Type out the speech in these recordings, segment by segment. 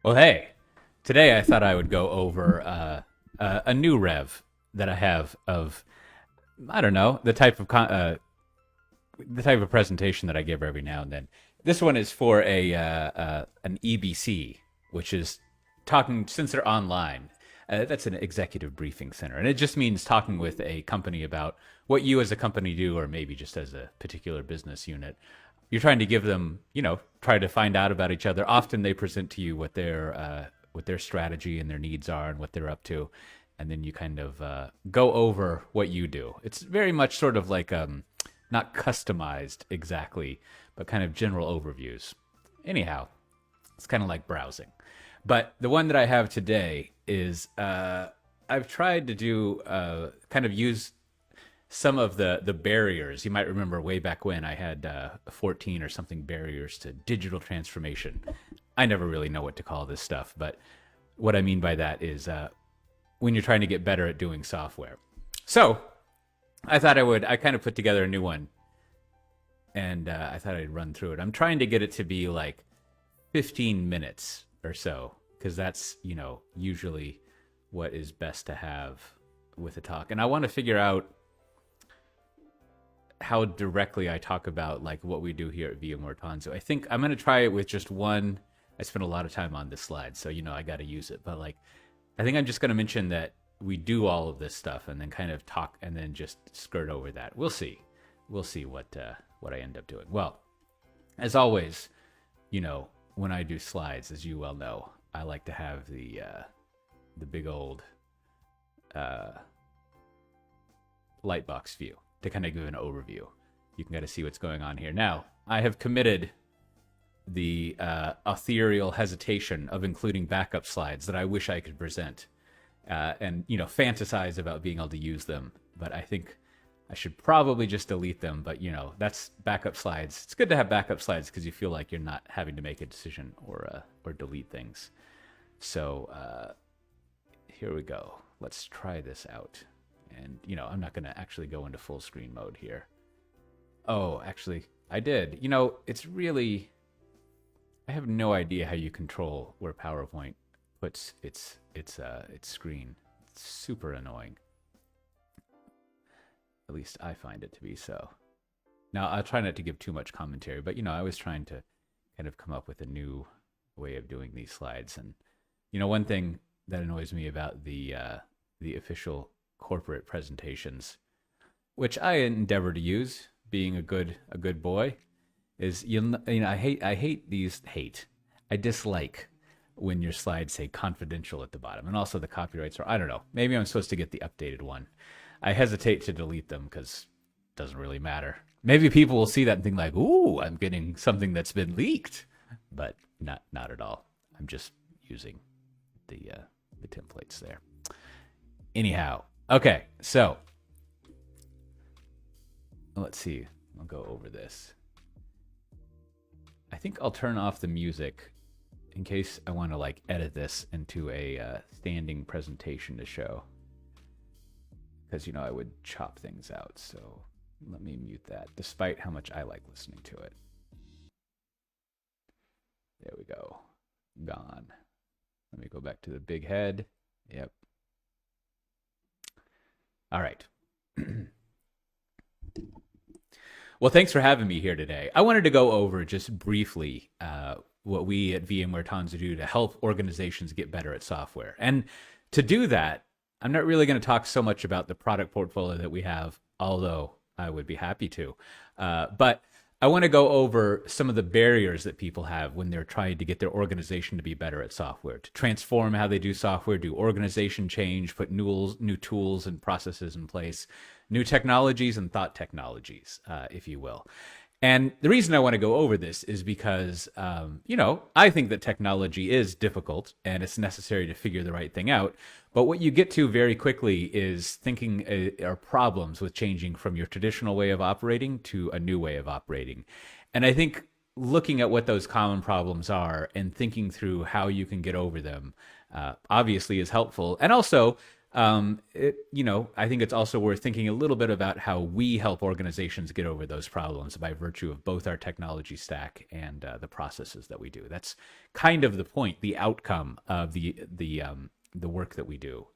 Well, hey, today I thought I would go over a new rev that I have of I don't know the type of presentation that I give every now and then. This one is for a an EBC, which is talking since they're online. That's an executive briefing center, and it just means talking with a company about what you as a company do, or maybe just as a particular business unit. You're trying to give them, try to find out about each other. Often they present to you what their strategy and their needs are and what they're up to, and then you kind of go over what you do. It's very much sort of like not customized exactly, but kind of general overviews. Anyhow, it's kind of like browsing. But the one that I have today is I've tried to do kind of use some of the barriers. You might remember way back when I had 14 or something barriers to digital transformation. I never really know what to call this stuff, but what I mean by that is when you're trying to get better at doing software. So I kind of put together a new one, and I thought I'd run through it. I'm trying to get it to be like 15 minutes or so, because that's, usually what is best to have with a talk. And I want to figure out how directly I talk about like what we do here at VMware Tanzu. I think I'm going to try it with just one. I spent a lot of time on this slide, so I got to use it. But like, I think I'm just going to mention that we do all of this stuff, and then kind of talk, and then just skirt over that. We'll see. We'll see what I end up doing. Well, as always, when I do slides, as you well know, I like to have the big old lightbox view to kind of give an overview. You can kind of see what's going on here. Now, I have committed the ethereal hesitation of including backup slides that I wish I could present and fantasize about being able to use them. But I think I should probably just delete them. But that's backup slides. It's good to have backup slides because you feel like you're not having to make a decision or delete things. So here we go. Let's try this out. And I'm not going to actually go into full screen mode here. Oh, actually, I did. It's really, I have no idea how you control where PowerPoint puts its screen. It's super annoying. At least I find it to be so. Now, I'll try not to give too much commentary, but I was trying to kind of come up with a new way of doing these slides. And one thing that annoys me about the official corporate presentations, which I endeavor to use, being a good boy, is I dislike when your slides say confidential at the bottom, and also the copyrights are, I don't know, maybe I'm supposed to get the updated one. I hesitate to delete them because it doesn't really matter. Maybe people will see that and think like, ooh, I'm getting something that's been leaked, but not at all. I'm just using the templates there. Anyhow, okay, so let's see. I'll go over this. I think I'll turn off the music in case I want to like edit this into a standing presentation to show, because I would chop things out. So let me mute that, despite how much I like listening to it. There we go. Gone. Let me go back to the big head. Yep. All right. Well, thanks for having me here today. I wanted to go over just briefly what we at VMware Tanzu do to help organizations get better at software. And to do that, I'm not really going to talk so much about the product portfolio that we have, although I would be happy to. But I want to go over some of the barriers that people have when they're trying to get their organization to be better at software, to transform how they do software, do organization change, put new tools and processes in place, new technologies and thought technologies, if you will. And the reason I want to go over this is because, I think that technology is difficult and it's necessary to figure the right thing out. But what you get to very quickly is thinking are problems with changing from your traditional way of operating to a new way of operating. And I think looking at what those common problems are and thinking through how you can get over them, obviously is helpful. And also, I think it's also worth thinking a little bit about how we help organizations get over those problems by virtue of both our technology stack and the processes that we do. That's kind of the point, the outcome of the work that we do,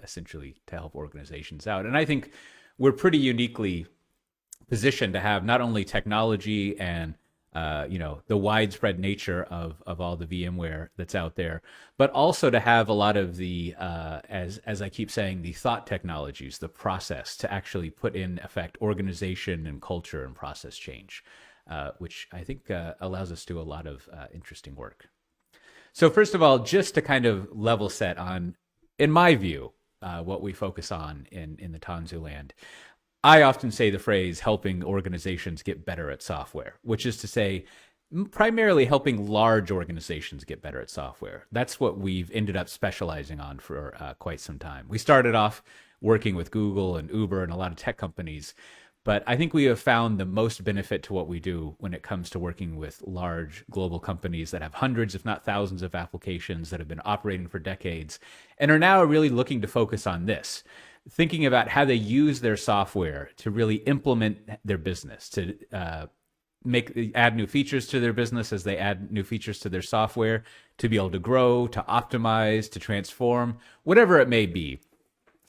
essentially to help organizations out. And I think we're pretty uniquely positioned to have not only technology and the widespread nature of all the VMware that's out there, but also to have a lot of the, as I keep saying, the thought technologies, the process to actually put in effect organization and culture and process change, which I think allows us to do a lot of interesting work. So first of all, just to kind of level set on, in my view, what we focus on in the Tanzu land, I often say the phrase helping organizations get better at software, which is to say primarily helping large organizations get better at software. That's what we've ended up specializing on for quite some time. We started off working with Google and Uber and a lot of tech companies, but I think we have found the most benefit to what we do when it comes to working with large global companies that have hundreds, if not thousands of applications that have been operating for decades and are now really looking to focus on this, thinking about how they use their software to really implement their business, to add new features to their business as they add new features to their software, to be able to grow, to optimize, to transform, whatever it may be.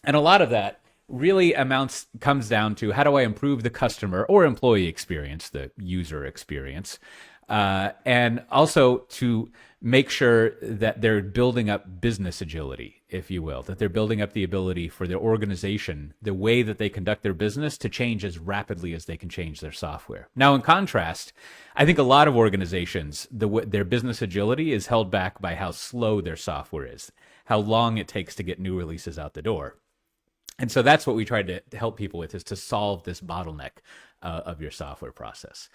And a lot of that really comes down to how do I improve the customer or employee experience, the user experience, and also to make sure that they're building up business agility, if you will, that they're building up the ability for their organization, the way that they conduct their business, to change as rapidly as they can change their software. Now, in contrast, I think a lot of organizations, their business agility is held back by how slow their software is, how long it takes to get new releases out the door. And so that's what we tried to help people with, is to solve this bottleneck of your software process.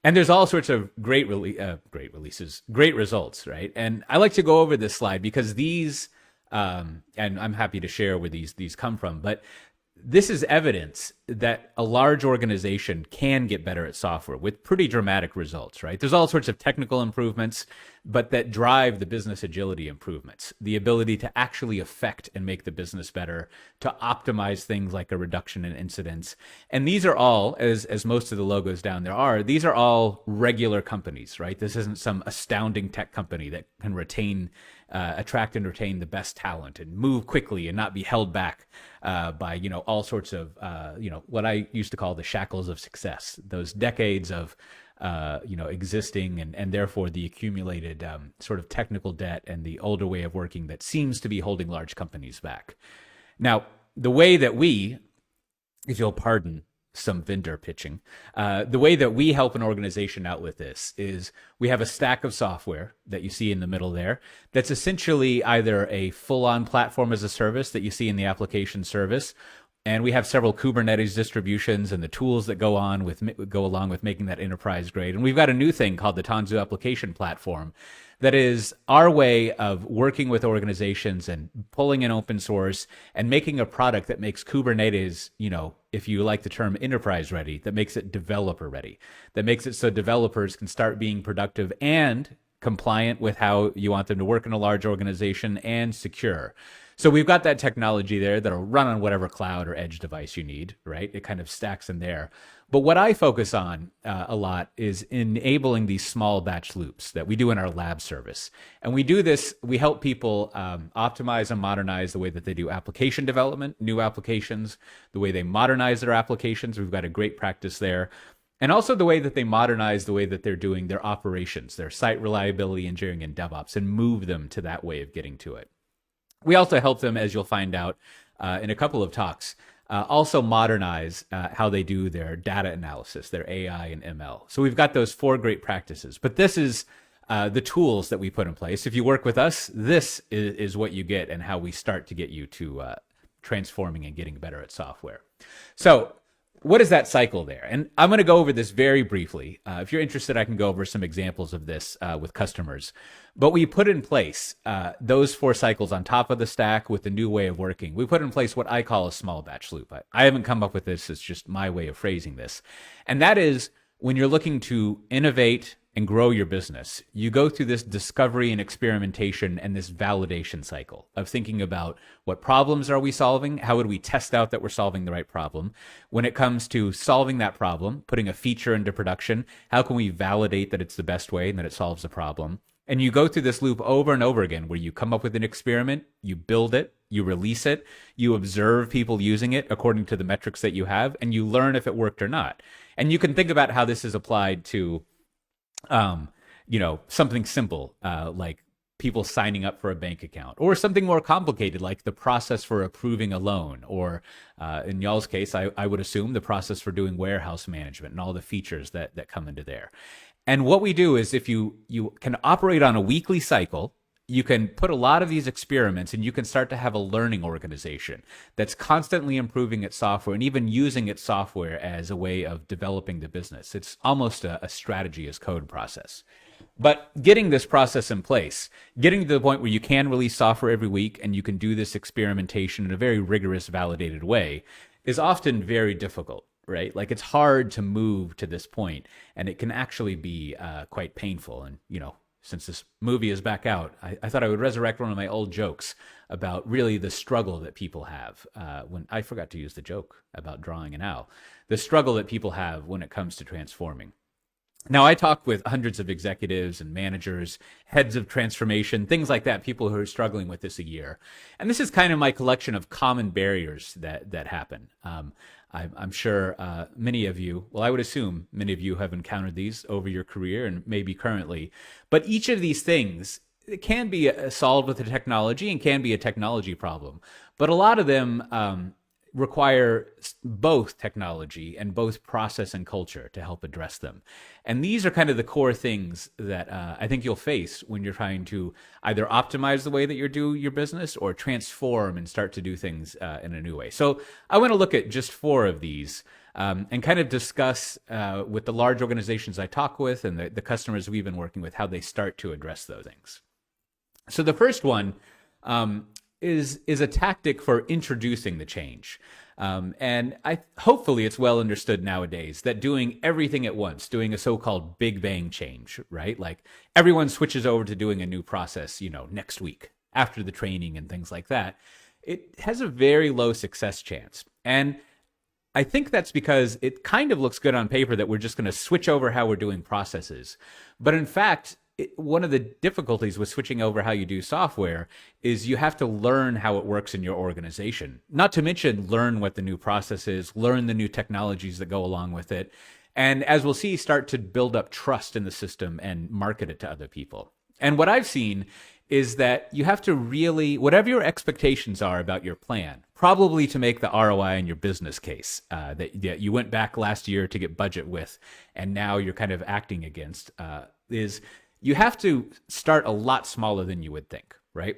And there's all sorts of great releases, great results, right? And I like to go over this slide because these, and I'm happy to share where these come from, but this is evidence that a large organization can get better at software with pretty dramatic results, right? There's all sorts of technical improvements, but that drive the business agility improvements, the ability to actually affect and make the business better, to optimize things like a reduction in incidents. And these are all, as most of the logos down there are, these are all regular companies, right? This isn't some astounding tech company that can attract and retain the best talent and move quickly and not be held back by, all sorts of, what I used to call the shackles of success, those decades of, existing and therefore the accumulated sort of technical debt and the older way of working that seems to be holding large companies back. Now, the way that we, if you'll pardon some vendor pitching, the way that we help an organization out with this is we have a stack of software that you see in the middle there that's essentially either a full-on platform as a service that you see in the application service, and we have several Kubernetes distributions and the tools that go along with making that enterprise grade. And we've got a new thing called the Tanzu application platform that is our way of working with organizations and pulling in open source and making a product that makes Kubernetes, if you like the term enterprise ready, that makes it developer ready, that makes it so developers can start being productive and compliant with how you want them to work in a large organization and secure. So we've got that technology there that'll run on whatever cloud or edge device you need, right? It kind of stacks in there. But what I focus on a lot is enabling these small batch loops that we do in our lab service. And we do this, we help people optimize and modernize the way that they do application development, new applications, the way they modernize their applications. We've got a great practice there. And also the way that they modernize the way that they're doing their operations, their site reliability engineering and DevOps, and move them to that way of getting to it. We also help them, as you'll find out in a couple of talks, also modernize how they do their data analysis, their AI and ML. So we've got those 4 great practices. But this is the tools that we put in place. If you work with us, this is what you get and how we start to get you to transforming and getting better at software. So what is that cycle there? And I'm going to go over this very briefly. If you're interested, I can go over some examples of this with customers. But we put in place those 4 cycles on top of the stack with the new way of working. We put in place what I call a small batch loop. I haven't come up with this. It's just my way of phrasing this. And that is when you're looking to innovate and grow your business, you go through this discovery and experimentation and this validation cycle of thinking about what problems are we solving? How would we test out that we're solving the right problem? When it comes to solving that problem, putting a feature into production, how can we validate that it's the best way and that it solves the problem? And you go through this loop over and over again where you come up with an experiment, you build it, you release it, you observe people using it according to the metrics that you have, and you learn if it worked or not. And you can think about how this is applied to, something simple like people signing up for a bank account, or something more complicated like the process for approving a loan, or in y'all's case, I would assume the process for doing warehouse management and all the features that come into there. And what we do is if you can operate on a weekly cycle, you can put a lot of these experiments and you can start to have a learning organization that's constantly improving its software and even using its software as a way of developing the business. It's almost a strategy as code process. But getting this process in place, getting to the point where you can release software every week and you can do this experimentation in a very rigorous, validated way is often very difficult. Right? Like it's hard to move to this point, and it can actually be quite painful. And, since this movie is back out, I thought I would resurrect one of my old jokes about really the struggle that people have when I forgot to use the joke about drawing an owl, the struggle that people have when it comes to transforming. Now, I talk with hundreds of executives and managers, heads of transformation, things like that, people who are struggling with this a year. And this is kind of my collection of common barriers that happen. I'm sure many of you, well, I would assume many of you have encountered these over your career and maybe currently. But each of these things it can be solved with a technology and can be a technology problem. But a lot of them require both technology and both process and culture to help address them. And these are kind of the core things that I think you'll face when you're trying to either optimize the way that you do your business or transform and start to do things in a new way. So I want to look at just 4 of these and kind of discuss with the large organizations I talk with and the customers we've been working with, how they start to address those things. So the first one is a tactic for introducing the change. And hopefully it's well understood nowadays that doing everything at once, doing a so-called big bang change, right? Like everyone switches over to doing a new process, next week after the training and things like that. It has a very low success chance. And I think that's because it kind of looks good on paper that we're just going to switch over how we're doing processes. But in fact, one of the difficulties with switching over how you do software is you have to learn how it works in your organization. Not to mention learn what the new process is, learn the new technologies that go along with it. And as we'll see, start to build up trust in the system and market it to other people. And what I've seen is that you have to really, whatever your expectations are about your plan, probably to make the ROI in your business case that you went back last year to get budget with, and now you're kind of acting against, is you have to start a lot smaller than you would think, right?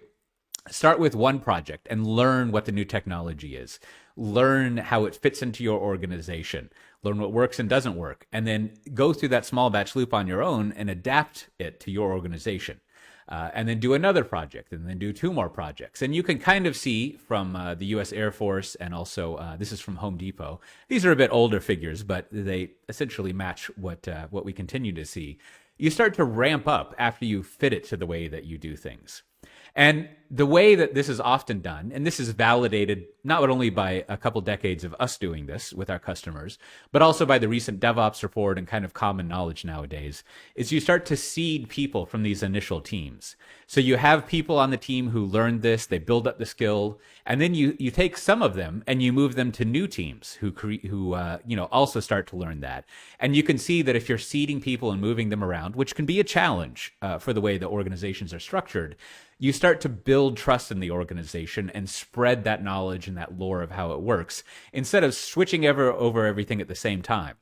Start with one project and learn what the new technology is. Learn how it fits into your organization. Learn what works and doesn't work. And then go through that small batch loop on your own and adapt it to your organization. And then do another project, and then do 2 more projects. And you can kind of see from the U.S. Air Force, and also this is from Home Depot. These are a bit older figures, but they essentially match what we continue to see. You start to ramp up after you fit it to the way that you do things. And the way that this is often done, and this is validated not only by a couple decades of us doing this with our customers, but also by the recent DevOps report and kind of common knowledge nowadays, is you start to seed people from these initial teams. So you have people on the team who learned this, they build up the skill, and then you take some of them and you move them to new teams who also start to learn that. And you can see that if you're seeding people and moving them around, which can be a challenge for the way the organizations are structured, you start to build trust in the organization and spread that knowledge and that lore of how it works instead of switching over everything at the same time.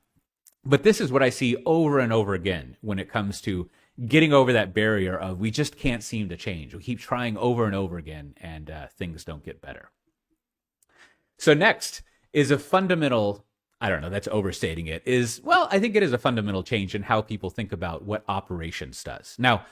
But this is what I see over and over again when it comes to getting over that barrier of we just can't seem to change. We keep trying over and over again and things don't get better. So next is a fundamental, I don't know, that's overstating it, I think it is a fundamental change in how people think about what operations does. Now,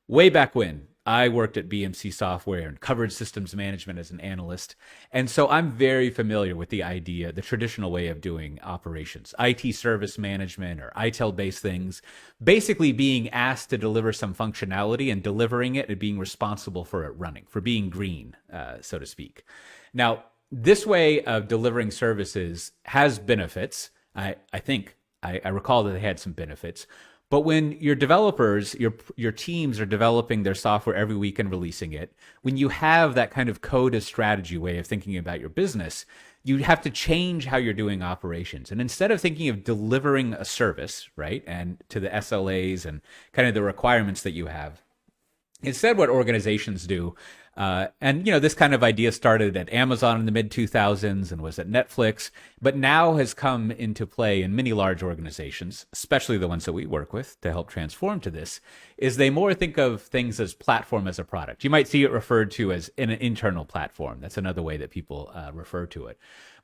way back when, I worked at BMC Software and covered systems management as an analyst. And so I'm very familiar with the idea, the traditional way of doing operations, IT service management or ITIL-based things, basically being asked to deliver some functionality and delivering it and being responsible for it running, for being green, so to speak. Now, this way of delivering services has benefits. I recall that they had some benefits. But when your developers, your teams are developing their software every week and releasing it, when you have that kind of code as strategy way of thinking about your business, you have to change how you're doing operations. And instead of thinking of delivering a service, right, and to the SLAs and kind of the requirements that you have, instead what organizations do, and this kind of idea started at Amazon in the mid 2000s and was at Netflix, but now has come into play in many large organizations, especially the ones that we work with to help transform to this, is they more think of things as platform as a product. You might see it referred to as an internal platform. That's another way that people refer to it.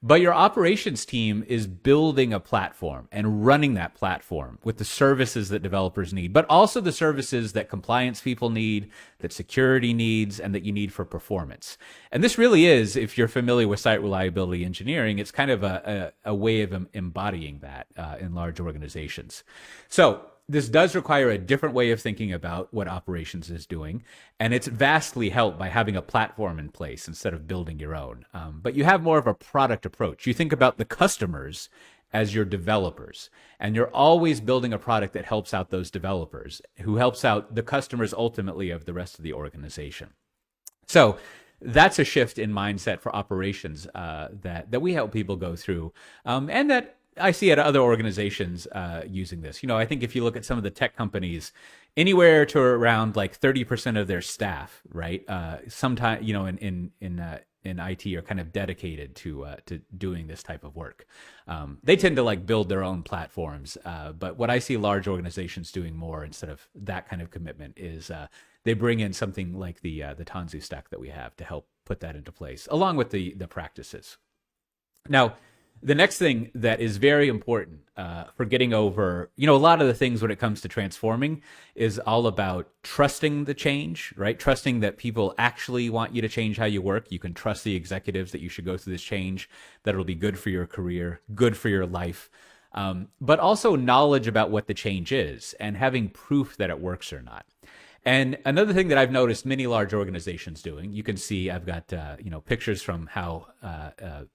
But your operations team is building a platform and running that platform with the services that developers need, but also the services that compliance people need, that security needs, and that you need for performance. And this really is, if you're familiar with site reliability engineering, it's kind of a way of embodying that in large organizations. So this does require a different way of thinking about what operations is doing, and it's vastly helped by having a platform in place instead of building your own. But you have more of a product approach. You think about the customers as your developers, and you're always building a product that helps out those developers, who helps out the customers ultimately of the rest of the organization. So that's a shift in mindset for operations that we help people go through, and that I see at other organizations using this. I think if you look at some of the tech companies, anywhere to around like 30% of their staff, right? Sometimes, in IT are kind of dedicated to doing this type of work. They tend to like build their own platforms, but what I see large organizations doing more instead of that kind of commitment is they bring in something like the Tanzu stack that we have to help put that into place, along with the practices. Now, the next thing that is very important for getting over, a lot of the things when it comes to transforming is all about trusting the change, right? Trusting that people actually want you to change how you work. You can trust the executives that you should go through this change, that it'll be good for your career, good for your life, but also knowledge about what the change is and having proof that it works or not. And another thing that I've noticed many large organizations doing, you can see I've got pictures from how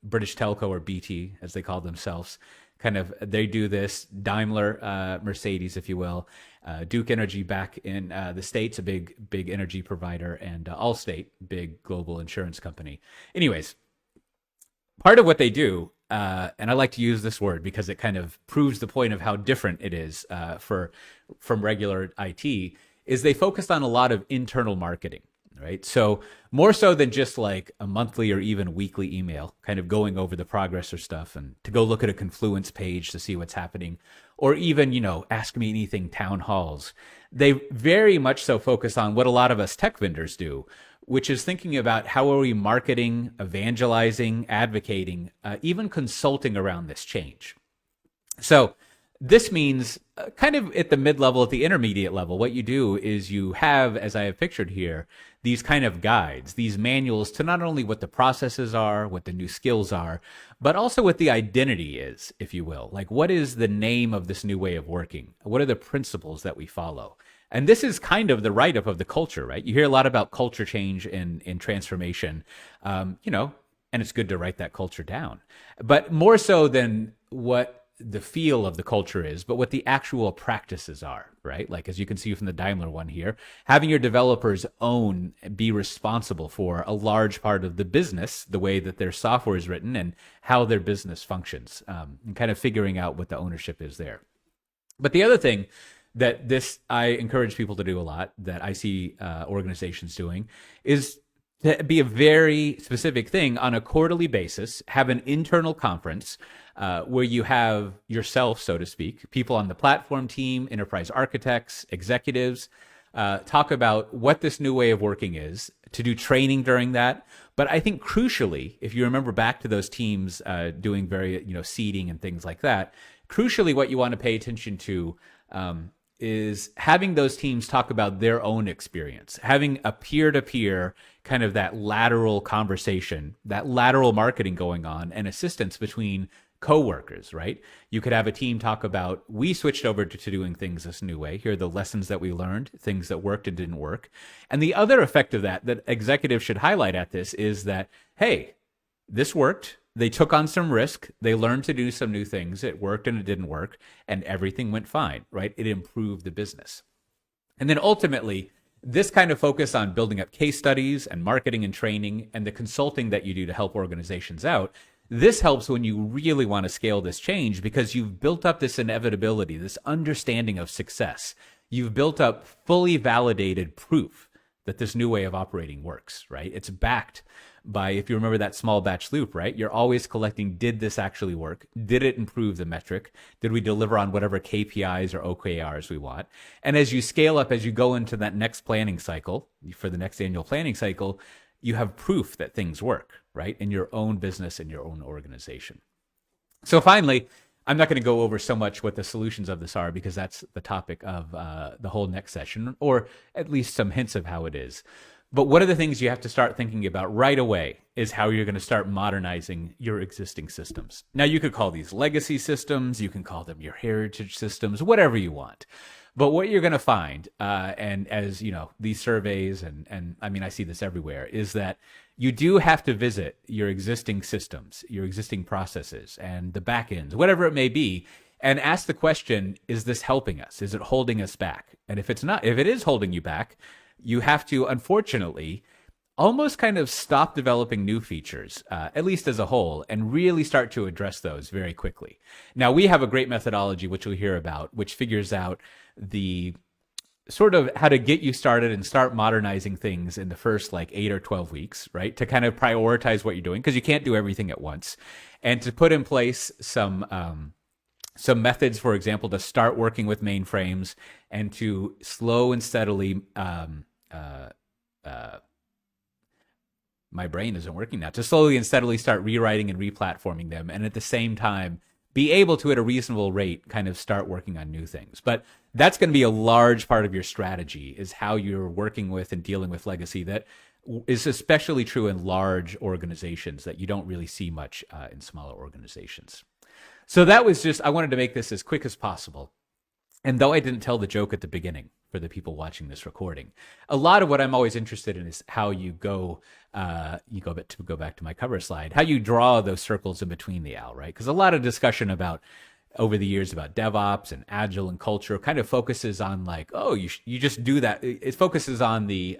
British Telco, or BT as they call themselves, they do this. Daimler, Mercedes, if you will, Duke Energy back in the States, a big energy provider, and Allstate, big global insurance company. Anyways, part of what they do, and I like to use this word because it kind of proves the point of how different it is from regular IT, is they focused on a lot of internal marketing, right? So more so than just like a monthly or even weekly email, kind of going over the progress or stuff, and to go look at a Confluence page to see what's happening, or even, ask me anything town halls. They very much so focus on what a lot of us tech vendors do, which is thinking about how are we marketing, evangelizing, advocating, even consulting around this change. So this means kind of at the mid-level, at the intermediate level, what you do is you have, as I have pictured here, these kind of guides, these manuals to not only what the processes are, what the new skills are, but also what the identity is, if you will. Like, what is the name of this new way of working? What are the principles that we follow? And this is kind of the write-up of the culture, right? You hear a lot about culture change in transformation, and it's good to write that culture down. But more so than what the feel of the culture is, but what the actual practices are, right? Like, as you can see from the Daimler one here, having your developers be responsible for a large part of the business, the way that their software is written and how their business functions, and kind of figuring out what the ownership is there. But the other thing that I encourage people to do a lot, that I see organizations doing, is to be a very specific thing on a quarterly basis, have an internal conference where you have yourself, so to speak, people on the platform team, enterprise architects, executives, talk about what this new way of working is, to do training during that. But I think crucially, if you remember back to those teams doing very, seeding and things like that, crucially what you want to pay attention to is having those teams talk about their own experience, having a peer-to-peer kind of that lateral conversation, that lateral marketing going on, and assistance between coworkers, right? You could have a team talk about, we switched over to doing things this new way. Here are the lessons that we learned, things that worked and didn't work. And the other effect of that executives should highlight at this is that, hey, this worked. They took on some risk. They learned to do some new things. It worked and it didn't work, and everything went fine, right? It improved the business. And then ultimately, this kind of focus on building up case studies and marketing and training and the consulting that you do to help organizations out, this helps when you really want to scale this change because you've built up this inevitability, this understanding of success. You've built up fully validated proof that this new way of operating works, right? It's backed by, if you remember that small batch loop, right? You're always collecting, did this actually work? Did it improve the metric? Did we deliver on whatever KPIs or OKRs we want? And as you scale up, as you go into that next planning cycle, for the next annual planning cycle, you have proof that things work, right? In your own business and your own organization. So finally, I'm not going to go over so much what the solutions of this are because that's the topic of the whole next session, or at least some hints of how it is. But one of the things you have to start thinking about right away is how you're going to start modernizing your existing systems. Now, you could call these legacy systems, you can call them your heritage systems, whatever you want. But what you're going to find, and as you know, these surveys, and I mean, I see this everywhere, is that you do have to visit your existing systems, your existing processes, and the backends, whatever it may be, and ask the question, is this helping us? Is it holding us back? And if it's not, if it is holding you back, you have to, unfortunately, almost kind of stop developing new features, at least as a whole, and really start to address those very quickly. Now, we have a great methodology, which you'll hear about, which figures out the sort of how to get you started and start modernizing things in the first like 8 or 12 weeks, right? To kind of prioritize what you're doing, because you can't do everything at once. And to put in place some methods, for example, to start working with mainframes and to slow and steadily, my brain isn't working now, to slowly and steadily start rewriting and replatforming them. And at the same time, be able to, at a reasonable rate, kind of start working on new things. But that's going to be a large part of your strategy, is how you're working with and dealing with legacy. That is especially true in large organizations that you don't really see much in smaller organizations. So that was just, I wanted to make this as quick as possible. And though I didn't tell the joke at the beginning for the people watching this recording, a lot of what I'm always interested in is how you go back to my cover slide, how you draw those circles in between the owl, right? Because a lot of discussion about over the years about DevOps and Agile and culture kind of focuses on like, oh, you just do that. It focuses on the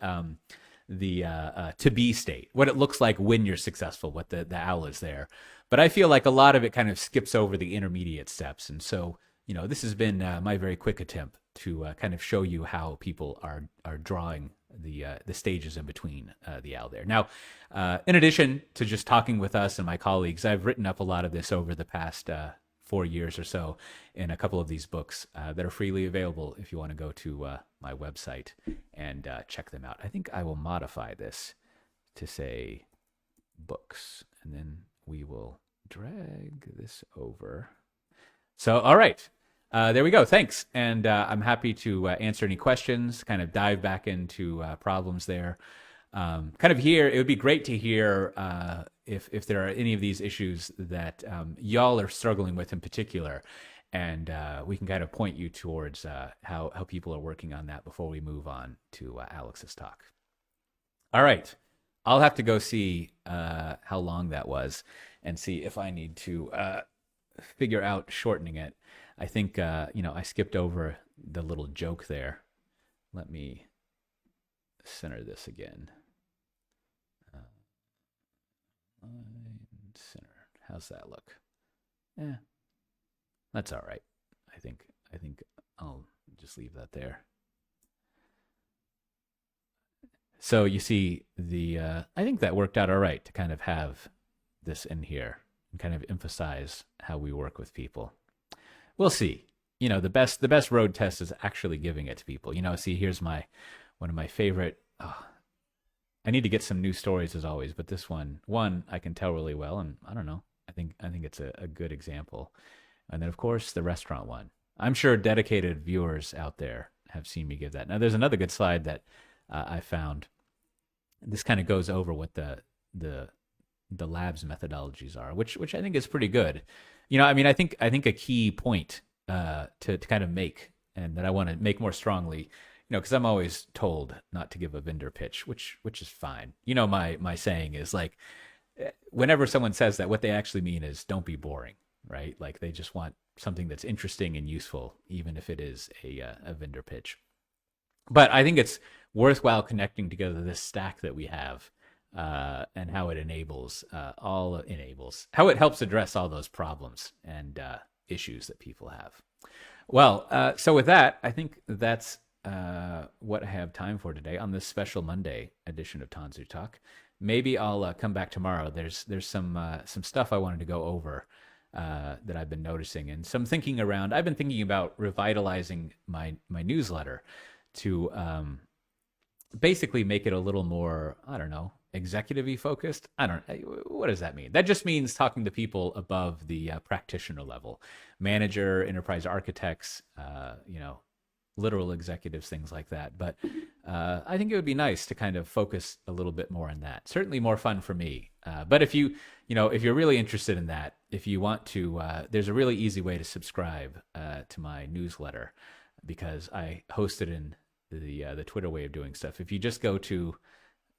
to be state, what it looks like when you're successful, what the owl is there. But I feel like a lot of it kind of skips over the intermediate steps. And so, you know, this has been my very quick attempt to kind of show you how people are drawing the stages in between the owl there. Now, in addition to just talking with us and my colleagues, I've written up a lot of this over the past 4 years or so in a couple of these books that are freely available if you want to go to my website and check them out. I think I will modify this to say books, and then we will drag this over. So, all right. There we go. Thanks. And I'm happy to answer any questions, kind of dive back into problems there. Kind of here, it would be great to hear if there are any of these issues that y'all are struggling with in particular. And we can kind of point you towards how people are working on that before we move on to Alex's talk. All right. I'll have to go see how long that was and see if I need to figure out shortening it. I think, I skipped over the little joke there. Let me center this again. Center. How's that look? That's all right. I think I'll just leave that there. So you see I think that worked out all right to kind of have this in here and kind of emphasize how we work with people. We'll see. You know, the best road test is actually giving it to people. You know, see, here's one of my favorite. I need to get some new stories as always, but this one I can tell really well, and I don't know. I think it's a good example. And then of course the restaurant one. I'm sure dedicated viewers out there have seen me give that. Now, there's another good slide that I found. This kind of goes over what the the lab's methodologies are, which I think is pretty good. I mean, I think a key point to kind of make, and that I want to make more strongly, because I'm always told not to give a vendor pitch, which is fine. My saying is like, whenever someone says that, what they actually mean is don't be boring, right? Like they just want something that's interesting and useful, even if it is a vendor pitch. But I think it's worthwhile connecting together this stack that we have, and how it how it helps address all those problems and issues that people have. Well, so with that, I think that's what I have time for today on this special Monday edition of Tanzu Talk. Maybe I'll come back tomorrow. There's some stuff I wanted to go over that I've been noticing, and some thinking around. I've been thinking about revitalizing my newsletter to basically make it a little more, I don't know, executive-y focused. I don't. What does that mean? That just means talking to people above the practitioner level, manager, enterprise architects, literal executives, things like that. But I think it would be nice to kind of focus a little bit more on that. Certainly more fun for me. But if if you're really interested in that, if you want to, there's a really easy way to subscribe to my newsletter, because I host it in the Twitter way of doing stuff. If you just go to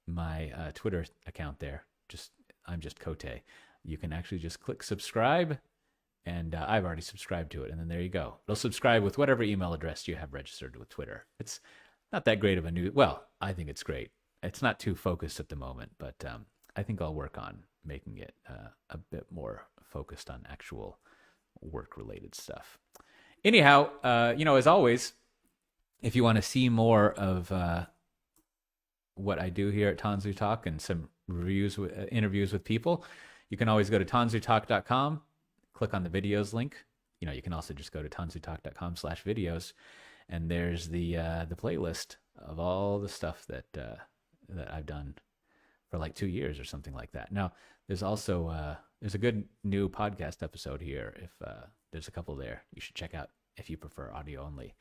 my Twitter account there, I'm just Coté. You can actually just click subscribe, and I've already subscribed to it, and then there you go. It'll subscribe with whatever email address you have registered with Twitter. It's not that great of a new. Well, I think it's great. It's not too focused at the moment, but I think I'll work on making it a bit more focused on actual work-related stuff. Anyhow, as always, if you want to see more of what I do here at Tanzu Talk and some interviews with people, you can always go to tanzutalk.com, click on the videos link. You can also just go to tanzutalk.com/videos, and there's the playlist of all the stuff that I've done for like 2 years or something like that. Now, there's also there's a good new podcast episode here. If there's a couple there, you should check out if you prefer audio only.